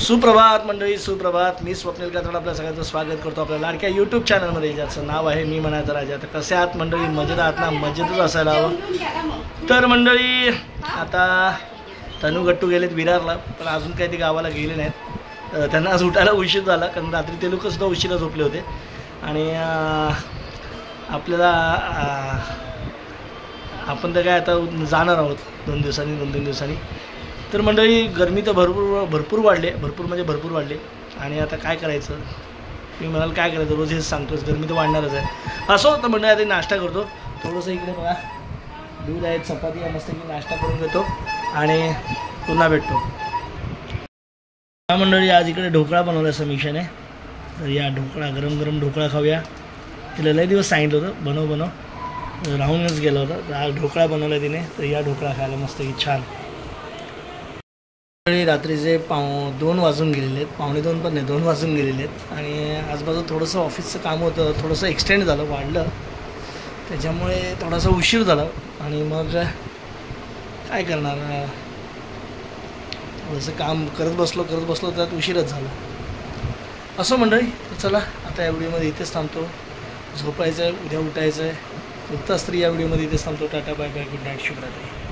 सुप्रभात मंडळी, सुप्रभात. मी स्वप्नील कातड आपल्या सगळ्यांचं स्वागत करतो आपल्या लाडक्या यूट्यूब चॅनलमध्ये, ज्याचं नाव आहे मी म्हणायचा राजा. तर कसे आहात मंडळी? मजेत आहात ना? मजेतच असायला हवं. तर मंडळी, आता तनू गट्टू गेलेत विरारला, पण अजून काही ते गावाला गेले नाहीत. त्यांना आज उठायला उशीर झाला, कारण रात्री ते लोकसुद्धा उशिरा झोपले होते. आणि आपल्याला आपण तर काय आता जाणार आहोत 2 दिवसांनी. तर मंडळी, गरमी तर भरपूर वाढले, भरपूर वाढले. आणि आता काय करायचं? मी म्हणाल काय करायचं, रोज हेच सांगतोच, गरमी तर वाढणारच आहे. असं होतं मंडळी. आता नाश्ता करतो थोडंसं. इकडे बघा, दूध आहे, चपाती आहे, मस्त की नाश्ता करून घेतो आणि पुन्हा भेटतो. हा मंडळी, आज इकडे ढोकळा बनवला समीक्षाने. तर या ढोकळा, गरम ढोकळा खाऊया. तिला लय दिवस सांगितलं होतं बनव, राहूनच गेलं होतं. तर आज ढोकळा बनवला तिने. तर या ढोकळा खायला मस्त की छान. रात्रीचे 2 वाजून गेलेले आहेत, 1:45 पण नाही, 2 वाजून गेलेले आहेत. आणि आजूबाजू थोडंसं ऑफिसचं काम होतं, थोडंसं एक्सटेंड झालं, वाढलं, त्याच्यामुळे थोडासा उशीर झाला. आणि मग काय करणार, थोडंसं काम करत बसलो त्यात उशीरच झाला. असं मंडळी. तर चला, आता या व्हिडिओमध्ये इथेच थांबतो. झोपायचं आहे, उद्या उठायचं आहे. फक्त स्त्री या व्हिडिओमध्ये इथेच थांबतो. टाटा, बाय बाय, गुड नाईट, शुभरात्री.